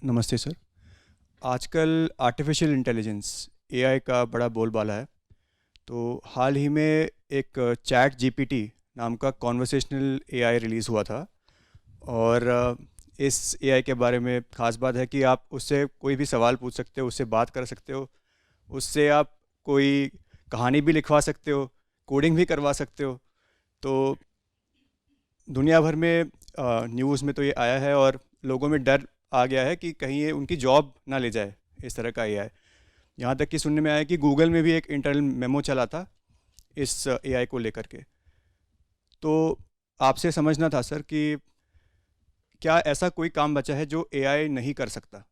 नमस्ते सर। आजकल artificial intelligence AI का बड़ा बोलबाला है। तो हाल ही में एक चैट जीपीटी नाम का कॉन्वर्सेशनल एआई रिलीज़ हुआ था। और इस एआई के बारे में ख़ास बात है कि आप उससे कोई भी सवाल पूछ सकते हो, उससे बात कर सकते हो, उससे आप कोई कहानी भी लिखवा सकते हो, कोडिंग भी करवा सकते हो। तो दुनिया भर में न्यूज़ में तो ये आया है और लोगों में डर आ गया है कि कहीं ये उनकी जॉब ना ले जाए, इस तरह का एआई। यहाँ तक कि सुनने में आया कि गूगल में भी एक इंटरनल मेमो चला था इस एआई को लेकर के। तो आपसे समझना था सर कि क्या ऐसा कोई काम बचा है जो एआई नहीं कर सकता?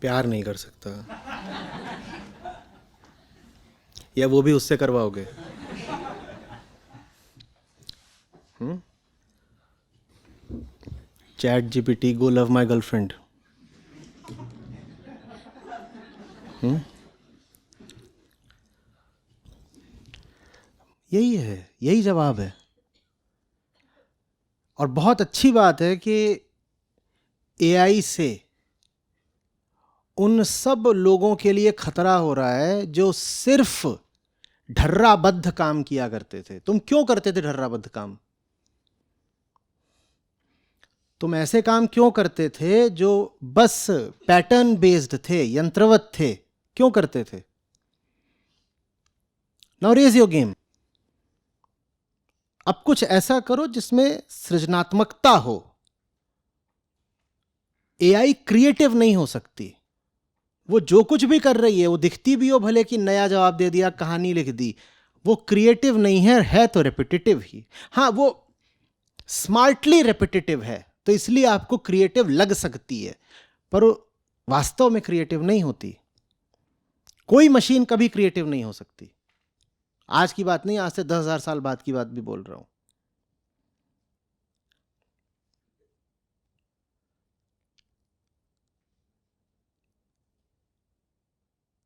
प्यार नहीं कर सकता, या वो भी उससे करवाओगे? Chat GPT, go love my girlfriend. यही है, यही जवाब है। और बहुत अच्छी बात है कि एआई से उन सब लोगों के लिए खतरा हो रहा है जो सिर्फ ढर्राबद्ध काम किया करते थे। तुम क्यों करते थे ढर्राबद्ध काम? तुम ऐसे काम क्यों करते थे जो बस पैटर्न बेस्ड थे, यंत्रवत थे? क्यों करते थे? Now raise your game. अब कुछ ऐसा करो जिसमें सृजनात्मकता हो। एआई क्रिएटिव नहीं हो सकती। वो जो कुछ भी कर रही है, वो दिखती भी हो भले कि नया जवाब दे दिया, कहानी लिख दी, वो क्रिएटिव नहीं है तो रेपिटेटिव ही। हाँ, वो स्मार्टली रेपिटेटिव है, तो इसलिए आपको क्रिएटिव लग सकती है, पर वो वास्तव में क्रिएटिव नहीं होती। कोई मशीन कभी क्रिएटिव नहीं हो सकती। आज की बात नहीं, आज से 10,000 साल बाद की बात भी बोल रहा हूं।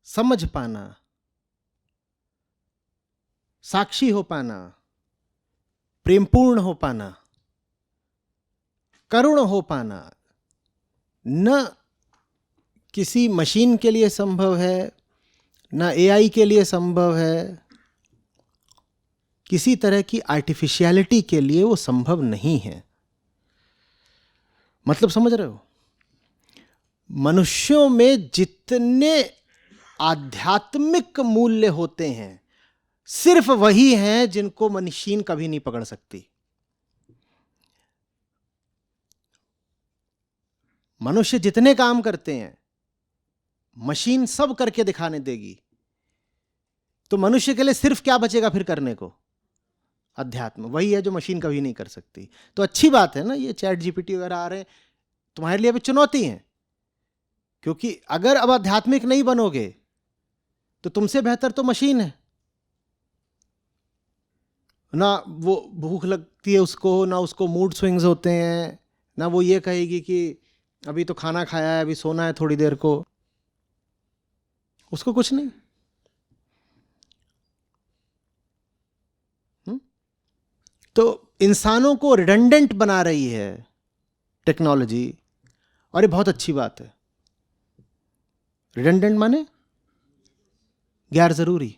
समझ पाना, साक्षी हो पाना, प्रेमपूर्ण हो पाना, करुण हो पाना, न किसी मशीन के लिए संभव है, न एआई के लिए संभव है। किसी तरह की आर्टिफिशियलिटी के लिए वो संभव नहीं है। मतलब समझ रहे हो? मनुष्यों में जितने आध्यात्मिक मूल्य होते हैं, सिर्फ वही हैं जिनको मशीन कभी नहीं पकड़ सकती। मनुष्य जितने काम करते हैं, मशीन सब करके दिखाने देगी। तो मनुष्य के लिए सिर्फ क्या बचेगा फिर करने को? अध्यात्म। वही है जो मशीन कभी नहीं कर सकती। तो अच्छी बात है ना, ये चैट जीपीटी वगैरह आ रहे हैं, तुम्हारे लिए अभी चुनौती है। क्योंकि अगर अब आध्यात्मिक नहीं बनोगे तो तुमसे बेहतर तो मशीन है ना। वो भूख लगती है उसको, ना उसको मूड स्विंग्स होते हैं, ना वो ये कहेगी कि अभी तो खाना खाया है, अभी सोना है थोड़ी देर को। उसको कुछ नहीं। तो इंसानों को रिडंडेंट बना रही है टेक्नोलॉजी, और ये बहुत अच्छी बात है। रिडंडेंट माने गैर जरूरी,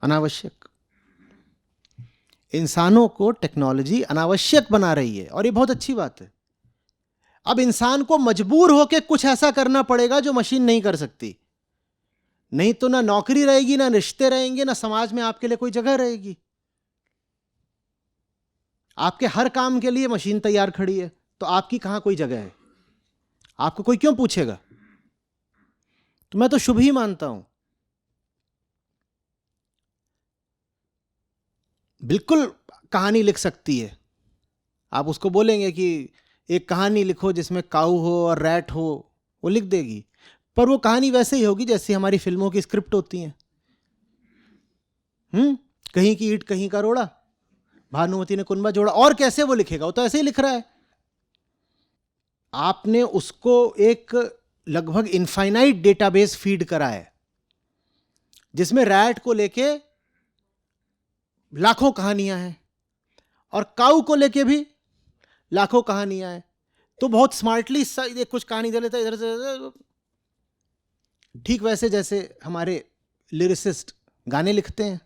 अनावश्यक। इंसानों को टेक्नोलॉजी अनावश्यक बना रही है, और ये बहुत अच्छी बात है। अब इंसान को मजबूर होकर कुछ ऐसा करना पड़ेगा जो मशीन नहीं कर सकती। नहीं तो ना नौकरी रहेगी, ना रिश्ते रहेंगे, ना समाज में आपके लिए कोई जगह रहेगी। आपके हर काम के लिए मशीन तैयार खड़ी है, तो आपकी कहां कोई जगह है? आपको कोई क्यों पूछेगा? तो मैं तो शुभ ही मानता हूं। बिल्कुल कहानी लिख सकती है। आप उसको बोलेंगे कि एक कहानी लिखो जिसमें काऊ हो और रैट हो, वो लिख देगी। पर वो कहानी वैसे ही होगी जैसी हमारी फिल्मों की स्क्रिप्ट होती हैं। कहीं की ईंट कहीं का रोड़ा, भानुमति ने कुनबा जोड़ा। और कैसे वो लिखेगा? वो तो ऐसे ही लिख रहा है। आपने उसको एक लगभग इनफाइनाइट डेटाबेस फीड करा है, जिसमें रैट को लेके लाखों कहानियां हैं, और काऊ को लेके भी लाखों कहानियां हैं। तो बहुत स्मार्टली कुछ कहानी दे लेता है इधर से, ठीक वैसे जैसे हमारे लिरिसिस्ट गाने लिखते हैं,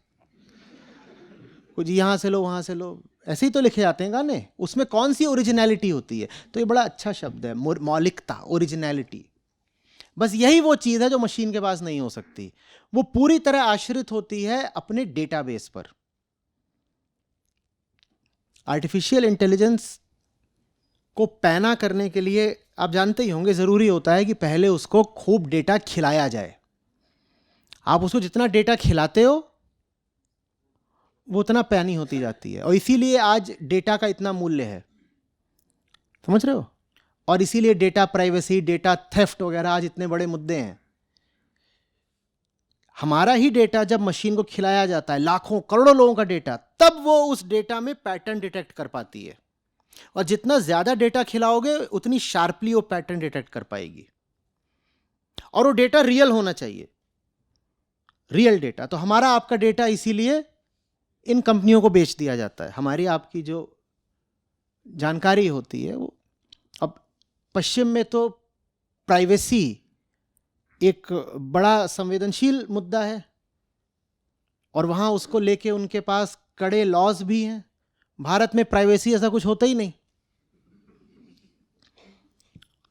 कुछ यहाँ से लो वहाँ से लो, ऐसे ही तो लिखे जाते हैं गाने। उसमें कौन सी ओरिजिनलिटी होती है? तो ये बड़ा अच्छा शब्द है, मौलिकता, ओरिजिनलिटी। बस यही वो चीज़ है जो मशीन के पास नहीं हो सकती। वो पूरी तरह आश्रित होती है अपने डेटाबेस पर। आर्टिफिशियल इंटेलिजेंस को पैना करने के लिए आप जानते ही होंगे, ज़रूरी होता है कि पहले उसको खूब डेटा खिलाया जाए। आप उसको जितना डेटा खिलाते हो वो उतना पैनी होती जाती है, और इसीलिए आज डेटा का इतना मूल्य है, समझ रहे हो? और इसीलिए डेटा प्राइवेसी, डेटा थेफ्ट वगैरह आज इतने बड़े मुद्दे हैं। हमारा ही डेटा जब मशीन को खिलाया जाता है, लाखों करोड़ों लोगों का डेटा, तब वो उस डेटा में पैटर्न डिटेक्ट कर पाती है। और जितना ज्यादा डेटा खिलाओगे उतनी शार्पली वो पैटर्न डिटेक्ट कर पाएगी। और वो डेटा रियल होना चाहिए, रियल डेटा। तो हमारा आपका डेटा इसीलिए इन कंपनियों को बेच दिया जाता है। हमारी आपकी जो जानकारी होती है वो, अब पश्चिम में तो प्राइवेसी एक बड़ा संवेदनशील मुद्दा है, और वहाँ उसको लेके उनके पास कड़े लॉज भी हैं। भारत में प्राइवेसी ऐसा कुछ होता ही नहीं।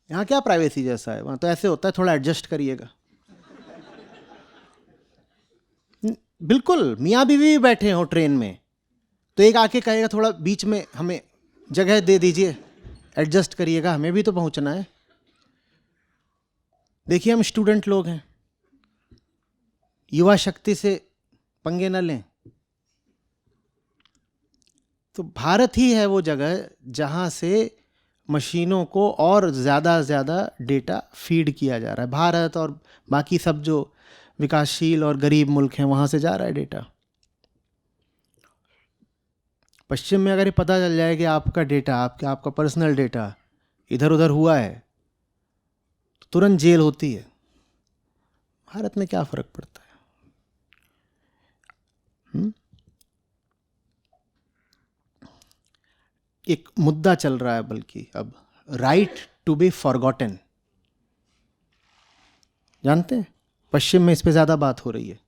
यहाँ क्या प्राइवेसी जैसा है? वहाँ तो ऐसे होता है, थोड़ा एडजस्ट करिएगा। बिल्कुल, मियाँ बीवी भी बैठे हो ट्रेन में तो एक आके कहेगा थोड़ा बीच में हमें जगह दे दीजिए, एडजस्ट करिएगा, हमें भी तो पहुँचना है। देखिए, हम स्टूडेंट लोग हैं, युवा शक्ति से पंगे न लें। तो भारत ही है वो जगह जहाँ से मशीनों को और ज़्यादा से ज़्यादा डेटा फीड किया जा रहा है। भारत और बाकी सब जो विकासशील और गरीब मुल्क हैं वहाँ से जा रहा है डेटा। पश्चिम में अगर ये पता चल जाए कि आपका डेटा, आपका पर्सनल डेटा इधर उधर हुआ है, तो तुरंत जेल होती है। भारत में क्या फ़र्क पड़ता है? एक मुद्दा चल रहा है बल्कि अब, राइट टू बी फॉरगॉटन। जानते हैं, पश्चिम में इस पे ज़्यादा बात हो रही है।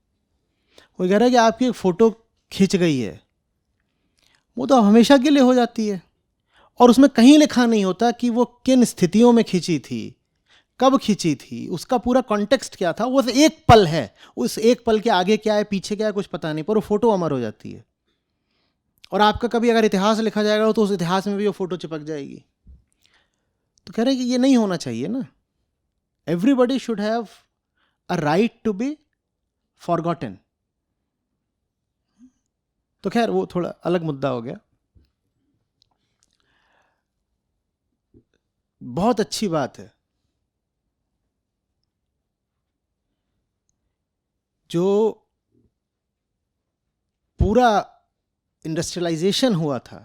वो कह रहा है कि आपकी एक फ़ोटो खिंच गई है, वो तो हमेशा के लिए हो जाती है, और उसमें कहीं लिखा नहीं होता कि वो किन स्थितियों में खिंची थी, कब खिंची थी, उसका पूरा कॉन्टेक्स्ट क्या था। वो एक पल है, उस एक पल के आगे क्या है, पीछे क्या है, कुछ पता नहीं, पर वो फ़ोटो अमर हो जाती है। और आपका कभी अगर इतिहास लिखा जाएगा तो उस इतिहास में भी वो फ़ोटो चिपक जाएगी। तो कह रहे हैं कि ये नहीं होना चाहिए ना। Everybody should have a right to be forgotten. तो खैर वो थोड़ा अलग मुद्दा हो गया। बहुत अच्छी बात है जो पूरा इंडस्ट्रियलाइजेशन हुआ था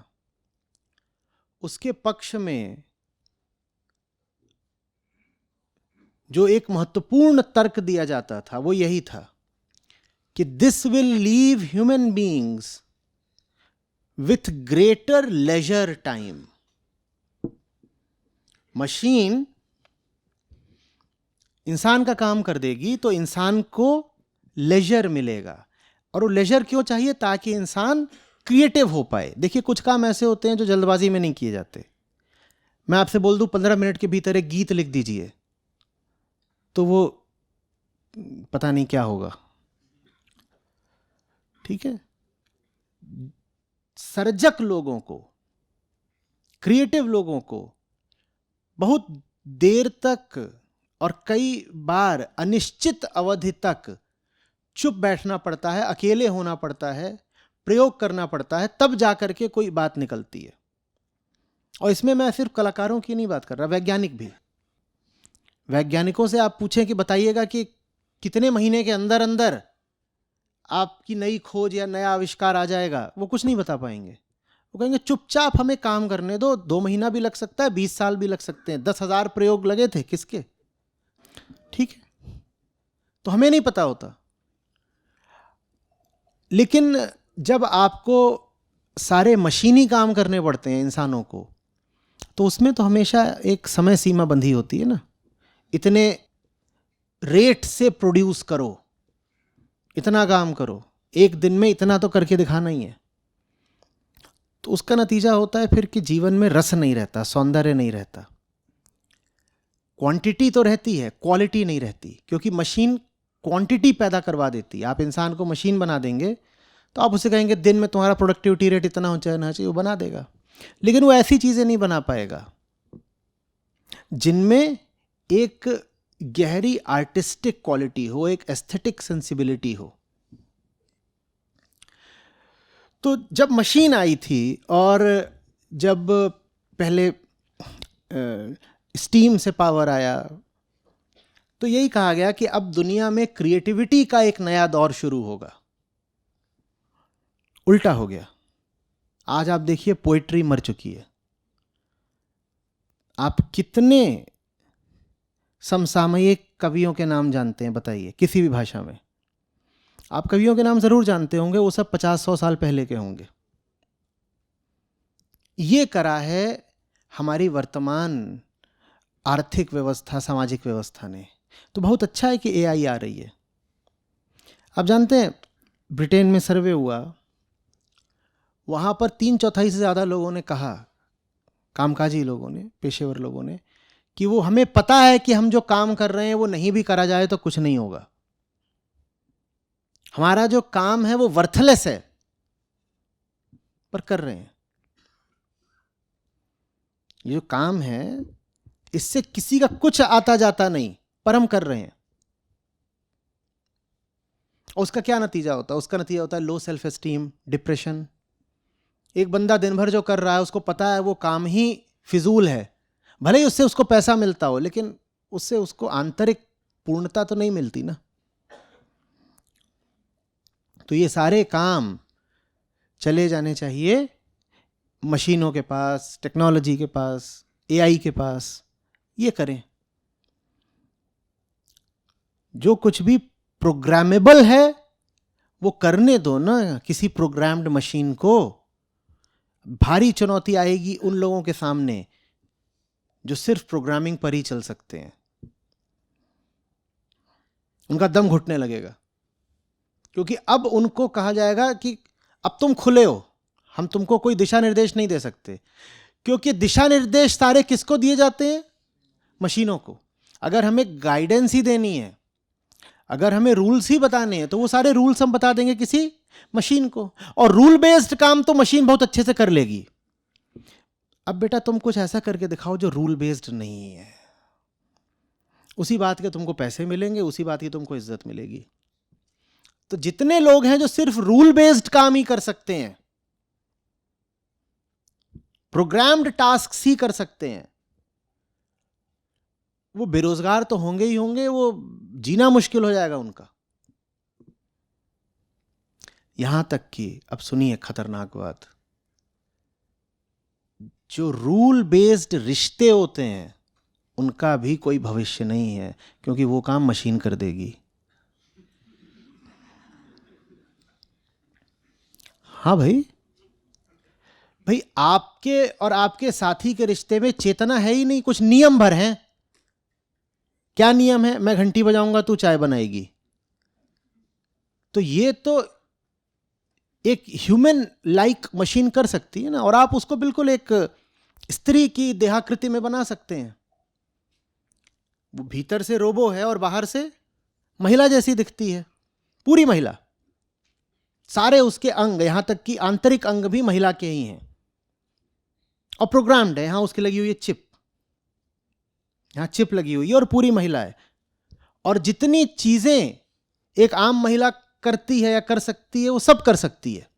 उसके पक्ष में जो एक महत्वपूर्ण तर्क दिया जाता था वो यही था कि this will leave human beings with greater leisure time. Machine इंसान का काम कर देगी तो इंसान को लेजर मिलेगा, और वो लेजर क्यों चाहिए? ताकि इंसान क्रिएटिव हो पाए। देखिए, कुछ काम ऐसे होते हैं जो जल्दबाजी में नहीं किए जाते। मैं आपसे बोल दूं 15 मिनट के भीतर एक गीत लिख दीजिए, तो वो पता नहीं क्या होगा। ठीक है, सर्जक लोगों को, क्रिएटिव लोगों को बहुत देर तक और कई बार अनिश्चित अवधि तक चुप बैठना पड़ता है, अकेले होना पड़ता है, प्रयोग करना पड़ता है, तब जाकर के कोई बात निकलती है। और इसमें मैं सिर्फ कलाकारों की नहीं बात कर रहा, वैज्ञानिक भी। वैज्ञानिकों से आप पूछें कि बताइएगा कि कितने महीने के अंदर अंदर आपकी नई खोज या नया आविष्कार आ जाएगा, वो कुछ नहीं बता पाएंगे। वो कहेंगे चुपचाप हमें काम करने दो, 2 महीना भी लग सकता है, 20 साल भी लग सकते हैं। 10,000 प्रयोग लगे थे किसके? ठीक है, तो हमें नहीं पता होता। लेकिन जब आपको सारे मशीनी काम करने पड़ते हैं इंसानों को, तो उसमें तो हमेशा एक समय सीमा बंधी होती है ना, इतने रेट से प्रोड्यूस करो, इतना काम करो, एक दिन में इतना तो करके दिखाना ही है। तो उसका नतीजा होता है फिर कि जीवन में रस नहीं रहता, सौंदर्य नहीं रहता। क्वांटिटी तो रहती है, क्वालिटी नहीं रहती, क्योंकि मशीन क्वांटिटी पैदा करवा देती है। आप इंसान को मशीन बना देंगे तो आप उसे कहेंगे दिन में तुम्हारा प्रोडक्टिविटी रेट इतना होना चाहिए, वो बना देगा, लेकिन वो ऐसी चीज़ें नहीं बना पाएगा जिनमें एक गहरी आर्टिस्टिक क्वालिटी हो, एक एस्थेटिक सेंसिबिलिटी हो। तो जब मशीन आई थी और जब पहले स्टीम से पावर आया, तो यही कहा गया कि अब दुनिया में क्रिएटिविटी का एक नया दौर शुरू होगा। उल्टा हो गया। आज आप देखिए पोएट्री मर चुकी है। आप कितने समसामयिक कवियों के नाम जानते हैं बताइए, किसी भी भाषा में? आप कवियों के नाम जरूर जानते होंगे, वो सब 50-100 साल पहले के होंगे। ये करा है हमारी वर्तमान आर्थिक व्यवस्था, सामाजिक व्यवस्था ने। तो बहुत अच्छा है कि एआई आ रही है। आप जानते हैं ब्रिटेन में सर्वे हुआ, वहाँ पर 3/4 से ज़्यादा लोगों ने कहा, कामकाजी लोगों ने, पेशेवर लोगों ने, कि वो हमें पता है कि हम जो काम कर रहे हैं वो नहीं भी करा जाए तो कुछ नहीं होगा, हमारा जो काम है वो वर्थलेस है, पर कर रहे हैं। ये जो काम है इससे किसी का कुछ आता जाता नहीं, पर हम कर रहे हैं। और उसका क्या नतीजा होता है? उसका नतीजा होता है लो सेल्फ एस्टीम, डिप्रेशन। एक बंदा दिन भर जो कर रहा है उसको पता है वो काम ही फिजूल है, भले ही उससे उसको पैसा मिलता हो, लेकिन उससे उसको आंतरिक पूर्णता तो नहीं मिलती ना। तो ये सारे काम चले जाने चाहिए मशीनों के पास, टेक्नोलॉजी के पास, एआई के पास। ये करें, जो कुछ भी प्रोग्रामेबल है वो करने दो ना किसी प्रोग्राम्ड मशीन को। भारी चुनौती आएगी उन लोगों के सामने जो सिर्फ प्रोग्रामिंग पर ही चल सकते हैं। उनका दम घुटने लगेगा, क्योंकि अब उनको कहा जाएगा कि अब तुम खुले हो, हम तुमको कोई दिशा निर्देश नहीं दे सकते। क्योंकि दिशा निर्देश सारे किसको दिए जाते हैं? मशीनों को। अगर हमें गाइडेंस ही देनी है, अगर हमें रूल्स ही बताने हैं, तो वो सारे रूल्स हम बता देंगे किसी मशीन को, और रूल बेस्ड काम तो मशीन बहुत अच्छे से कर लेगी। अब बेटा तुम कुछ ऐसा करके दिखाओ जो रूल बेस्ड नहीं है, उसी बात के तुमको पैसे मिलेंगे, उसी बात की तुमको इज्जत मिलेगी। तो जितने लोग हैं जो सिर्फ रूल बेस्ड काम ही कर सकते हैं, प्रोग्राम्ड टास्क ही कर सकते हैं, वो बेरोजगार तो होंगे ही होंगे, वो जीना मुश्किल हो जाएगा उनका। यहां तक कि अब सुनिए खतरनाक बात, जो रूल बेस्ड रिश्ते होते हैं उनका भी कोई भविष्य नहीं है, क्योंकि वो काम मशीन कर देगी। हाँ भाई, आपके और आपके साथी के रिश्ते में चेतना है ही नहीं, कुछ नियम भर हैं। क्या नियम है? मैं घंटी बजाऊंगा तू चाय बनाएगी। तो ये तो एक ह्यूमन लाइक मशीन कर सकती है ना, और आप उसको बिल्कुल एक स्त्री की देहाकृति में बना सकते हैं। वो भीतर से रोबो है और बाहर से महिला जैसी दिखती है, पूरी महिला, सारे उसके अंग, यहां तक कि आंतरिक अंग भी महिला के ही हैं, और प्रोग्राम्ड है। यहां उसकी लगी हुई है चिप, यहां चिप लगी हुई है, और पूरी महिला है। और जितनी चीजें एक आम महिला करती है या कर सकती है, वो सब कर सकती है।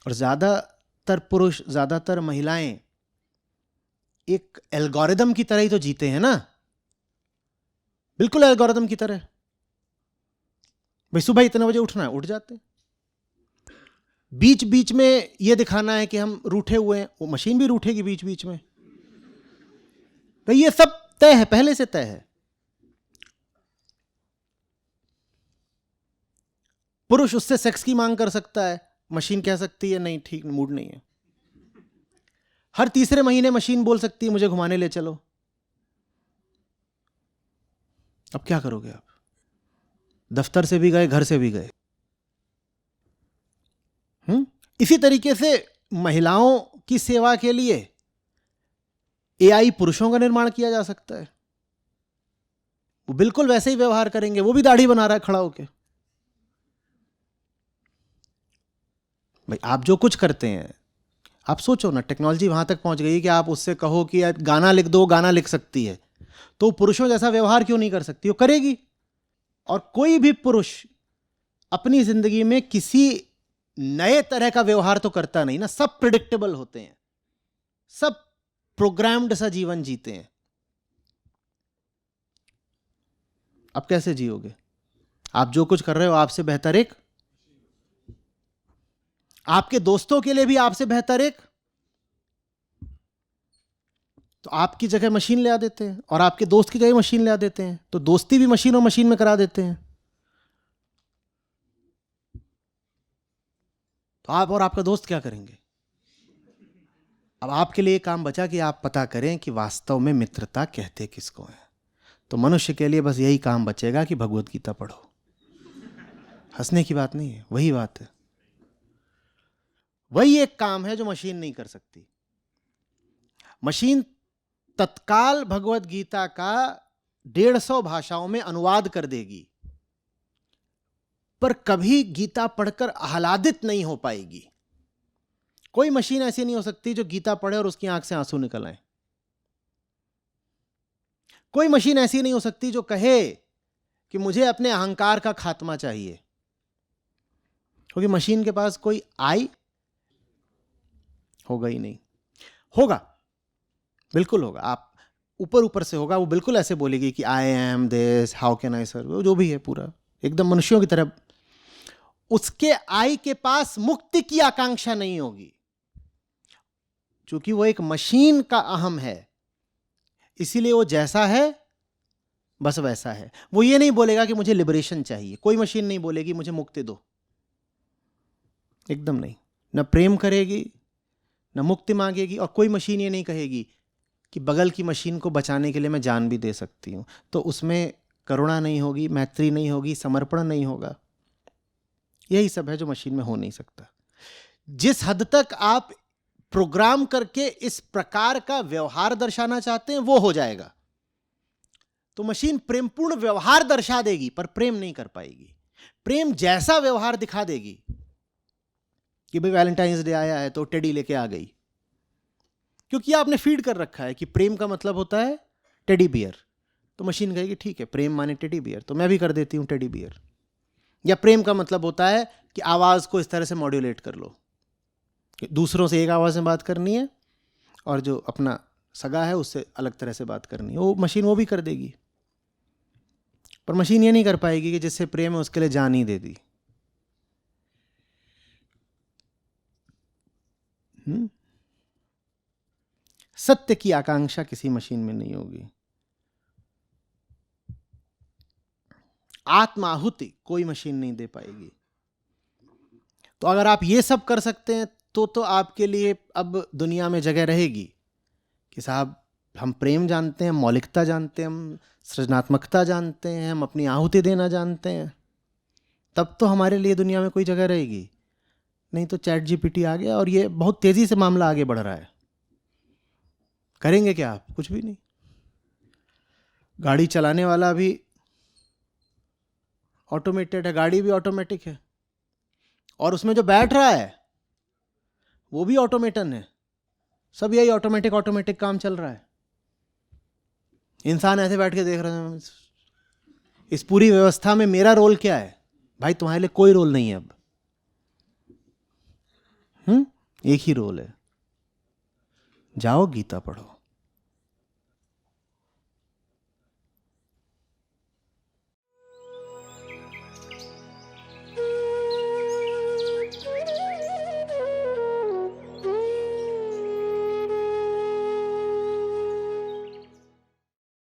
और ज्यादातर पुरुष, ज्यादातर महिलाएं एक एल्गोरिदम की तरह ही तो जीते हैं ना, बिल्कुल एल्गोरिदम की तरह। भाई सुबह इतने बजे उठना है, उठ जाते हैं। बीच बीच में ये दिखाना है कि हम रूठे हुए हैं, वो मशीन भी रूठेगी बीच बीच में। भाई ये सब तय है, पहले से तय है। पुरुष उससे सेक्स की मांग कर सकता है, मशीन कह सकती है नहीं ठीक मूड नहीं है। हर तीसरे महीने मशीन बोल सकती है मुझे घुमाने ले चलो। अब क्या करोगे आप? दफ्तर से भी गए, घर से भी गए। इसी तरीके से महिलाओं की सेवा के लिए एआई पुरुषों का निर्माण किया जा सकता है। वो बिल्कुल वैसे ही व्यवहार करेंगे, वो भी दाढ़ी बना रहा है खड़ा होके। भाई आप जो कुछ करते हैं, आप सोचो ना, टेक्नोलॉजी वहां तक पहुंच गई कि आप उससे कहो कि यार गाना लिख दो, गाना लिख सकती है, तो पुरुषों जैसा व्यवहार क्यों नहीं कर सकती? वो करेगी। और कोई भी पुरुष अपनी जिंदगी में किसी नए तरह का व्यवहार तो करता नहीं ना, सब प्रिडिक्टेबल होते हैं, सब प्रोग्राम्ड सा जीवन जीते हैं। अब कैसे जियोगे? आप जो कुछ कर रहे हो आपसे बेहतर एक, आपके दोस्तों के लिए भी आपसे बेहतर एक, तो आपकी जगह मशीन ले आ देते हैं और आपके दोस्त की जगह मशीन ले आ देते हैं, तो दोस्ती भी मशीन और मशीन में करा देते हैं। तो आप और आपका दोस्त क्या करेंगे? अब आपके लिए काम बचा कि आप पता करें कि वास्तव में मित्रता कहते किसको है। तो मनुष्य के लिए बस यही काम बचेगा कि भगवत गीता पढ़ो। हंसने की बात नहीं है, वही बात है। वही एक काम है जो मशीन नहीं कर सकती। मशीन तत्काल भगवत गीता का 150 भाषाओं में अनुवाद कर देगी, पर कभी गीता पढ़कर आह्लादित नहीं हो पाएगी। कोई मशीन ऐसी नहीं हो सकती जो गीता पढ़े और उसकी आंख से आंसू निकल आए। कोई मशीन ऐसी नहीं हो सकती जो कहे कि मुझे अपने अहंकार का खात्मा चाहिए, क्योंकि मशीन के पास कोई आई होगा ही नहीं। होगा, बिल्कुल होगा, आप ऊपर ऊपर से होगा। वो बिल्कुल ऐसे बोलेगी कि I am this, how can I serve, जो भी है पूरा एकदम मनुष्यों की तरह। उसके आई के पास मुक्ति की आकांक्षा नहीं होगी, क्योंकि वो एक मशीन का अहम है, इसीलिए वो जैसा है बस वैसा है। वो ये नहीं बोलेगा कि मुझे लिबरेशन चाहिए, कोई मशीन नहीं बोलेगी मुझे मुक्ति दो, एकदम नहीं। न प्रेम करेगी, न मुक्ति मांगेगी, और कोई मशीन ये नहीं कहेगी कि बगल की मशीन को बचाने के लिए मैं जान भी दे सकती हूं। तो उसमें करुणा नहीं होगी, मैत्री नहीं होगी, समर्पण नहीं होगा। यही सब है जो मशीन में हो नहीं सकता। जिस हद तक आप प्रोग्राम करके इस प्रकार का व्यवहार दर्शाना चाहते हैं वो हो जाएगा, तो मशीन प्रेमपूर्ण व्यवहार दर्शा देगी पर प्रेम नहीं कर पाएगी। प्रेम जैसा व्यवहार दिखा देगी कि भाई वैलेंटाइंस डे आया है तो टेडी लेके आ गई, क्योंकि आपने फीड कर रखा है कि प्रेम का मतलब होता है टेडी बियर। तो मशीन कहेगी ठीक है, प्रेम माने टेडी बियर, तो मैं भी कर देती हूं टेडी बियर। या प्रेम का मतलब होता है कि आवाज को इस तरह से मॉड्यूलेट कर लो, दूसरों से एक आवाज में बात करनी है और जो अपना सगा है उससे अलग तरह से बात करनी है। वो मशीन वो भी कर देगी, पर मशीन ये नहीं कर पाएगी कि जिससे प्रेम है उसके लिए जान ही दे दी। सत्य की आकांक्षा किसी मशीन में नहीं होगी। आत्माहुति कोई मशीन नहीं दे पाएगी। तो अगर आप ये सब कर सकते हैं तो आपके लिए अब दुनिया में जगह रहेगी कि साहब हम प्रेम जानते हैं, मौलिकता जानते हैं, हम सृजनात्मकता जानते हैं, हम अपनी आहुति देना जानते हैं, तब तो हमारे लिए दुनिया में कोई जगह रहेगी। नहीं तो चैट जीपीटी आ गया और ये बहुत तेजी से मामला आगे बढ़ रहा है। करेंगे क्या आप? कुछ भी नहीं। गाड़ी चलाने वाला भी ऑटोमेटेड है, गाड़ी भी ऑटोमेटिक है, और उसमें जो बैठ रहा है वो भी ऑटोमेटन है। सब यही ऑटोमेटिक काम चल रहा है। इंसान ऐसे बैठ के देख रहे हैं इस पूरी व्यवस्था में मेरा रोल क्या है? भाई तुम्हारे लिए कोई रोल नहीं है अब। एक ही रोल है, जाओ गीता पढ़ो।